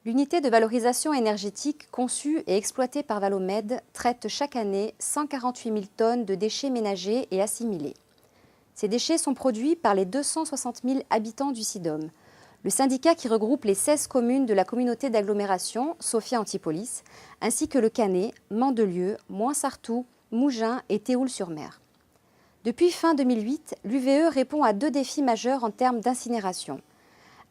L'unité de valorisation énergétique conçue et exploitée par Valomed traite chaque année 148 000 tonnes de déchets ménagers et assimilés. Ces déchets sont produits par les 260 000 habitants du SIDOM, le syndicat qui regroupe les 16 communes de la communauté d'agglomération Sophia-Antipolis, ainsi que le Canet, Mandelieu, Moinsartou, Mougins et Théoul-sur-Mer. Depuis fin 2008, l'UVE répond à deux défis majeurs en termes d'incinération.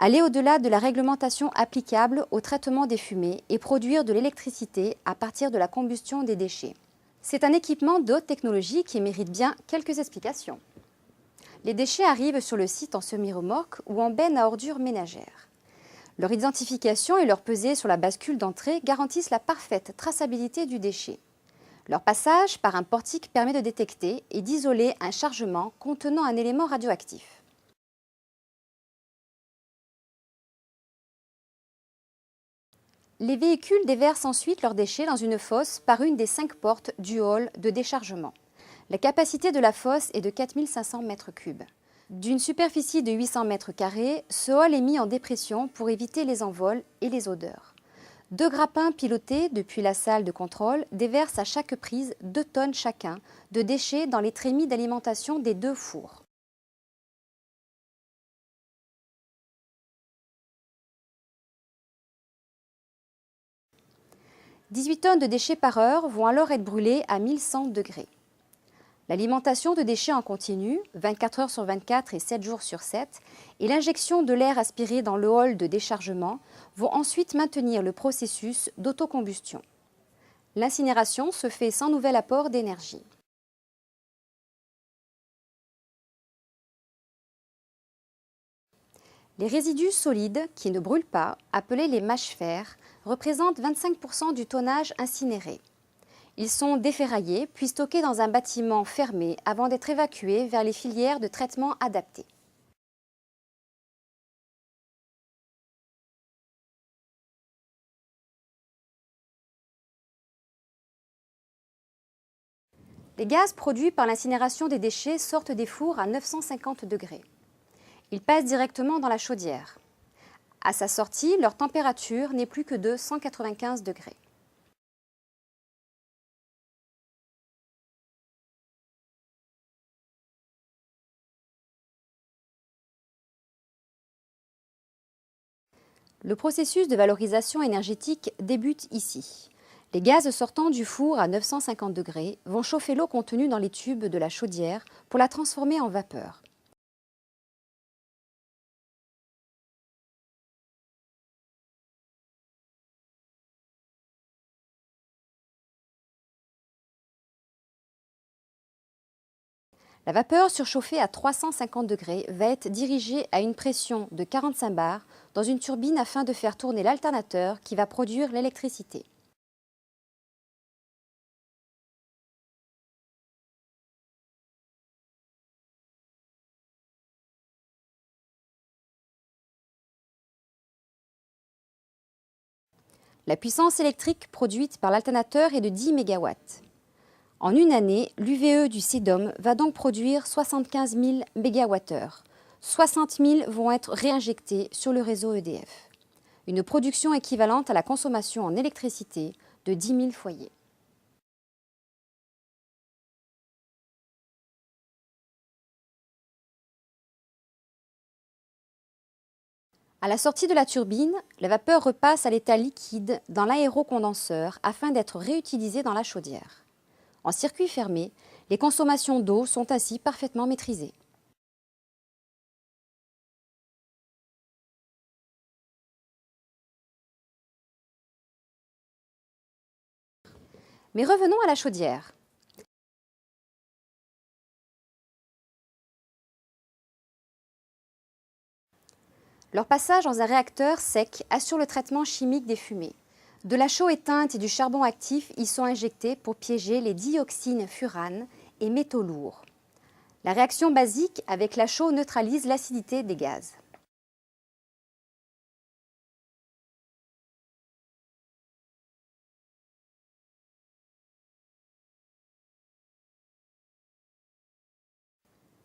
Aller au-delà de la réglementation applicable au traitement des fumées et produire de l'électricité à partir de la combustion des déchets. C'est un équipement de haute technologie qui mérite bien quelques explications. Les déchets arrivent sur le site en semi-remorque ou en benne à ordures ménagères. Leur identification et leur pesée sur la bascule d'entrée garantissent la parfaite traçabilité du déchet. Leur passage par un portique permet de détecter et d'isoler un chargement contenant un élément radioactif. Les véhicules déversent ensuite leurs déchets dans une fosse par une des 5 portes du hall de déchargement. La capacité de la fosse est de 4 500 m3. D'une superficie de 800 m², ce hall est mis en dépression pour éviter les envols et les odeurs. 2 grappins pilotés depuis la salle de contrôle déversent à chaque prise 2 tonnes chacun de déchets dans les trémies d'alimentation des 2 fours. « 18 tonnes de déchets par heure vont alors être brûlées à 1100 degrés. L'alimentation de déchets en continu, 24 heures sur 24 et 7 jours sur 7, et l'injection de l'air aspiré dans le hall de déchargement vont ensuite maintenir le processus d'autocombustion. L'incinération se fait sans nouvel apport d'énergie. Les résidus solides, qui ne brûlent pas, appelés les mâches-fer, représentent 25% du tonnage incinéré. Ils sont déferraillés puis stockés dans un bâtiment fermé avant d'être évacués vers les filières de traitement adaptées. Les gaz produits par l'incinération des déchets sortent des fours à 950 degrés. Ils passent directement dans la chaudière. À sa sortie, leur température n'est plus que de 195 degrés. Le processus de valorisation énergétique débute ici. Les gaz sortant du four à 950 degrés vont chauffer l'eau contenue dans les tubes de la chaudière pour la transformer en vapeur. La vapeur surchauffée à 350 degrés va être dirigée à une pression de 45 bars dans une turbine afin de faire tourner l'alternateur qui va produire l'électricité. La puissance électrique produite par l'alternateur est de 10 MW. En une année, l'UVE du SIDOM va donc produire 75 000 MWh. 60 000 vont être réinjectés sur le réseau EDF. Une production équivalente à la consommation en électricité de 10 000 foyers. À la sortie de la turbine, la vapeur repasse à l'état liquide dans l'aérocondenseur afin d'être réutilisée dans la chaudière. En circuit fermé, les consommations d'eau sont ainsi parfaitement maîtrisées. Mais revenons à la chaudière. Leur passage dans un réacteur sec assure le traitement chimique des fumées. De la chaux éteinte et du charbon actif y sont injectés pour piéger les dioxines furanes et métaux lourds. La réaction basique avec la chaux neutralise l'acidité des gaz.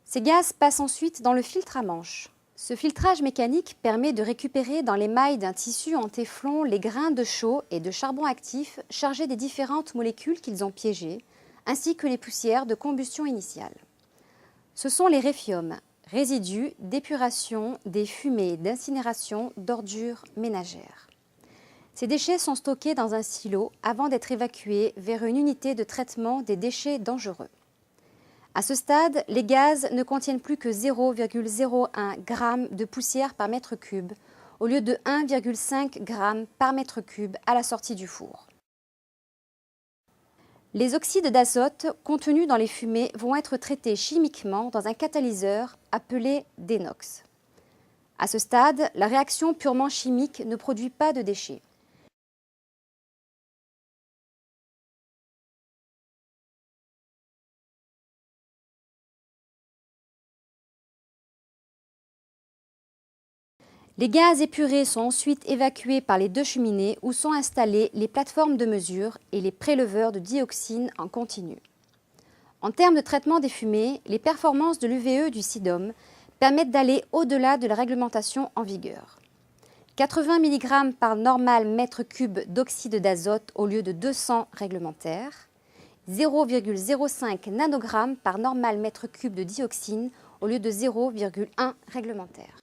Ces gaz passent ensuite dans le filtre à manche. Ce filtrage mécanique permet de récupérer dans l'émail d'un tissu en téflon les grains de chaux et de charbon actif chargés des différentes molécules qu'ils ont piégées, ainsi que les poussières de combustion initiale. Ce sont les réfiums, résidus d'épuration des fumées d'incinération d'ordures ménagères. Ces déchets sont stockés dans un silo avant d'être évacués vers une unité de traitement des déchets dangereux. À ce stade, les gaz ne contiennent plus que 0,01 g de poussière par mètre cube, au lieu de 1,5 g par mètre cube à la sortie du four. Les oxydes d'azote contenus dans les fumées vont être traités chimiquement dans un catalyseur appelé Dénox. À ce stade, la réaction purement chimique ne produit pas de déchets. Les gaz épurés sont ensuite évacués par les deux cheminées où sont installées les plateformes de mesure et les préleveurs de dioxine en continu. En termes de traitement des fumées, les performances de l'UVE du SIDOM permettent d'aller au-delà de la réglementation en vigueur. 80 mg par normal mètre cube d'oxyde d'azote au lieu de 200 réglementaires, 0,05 nanogramme par normal mètre cube de dioxine au lieu de 0,1 réglementaire.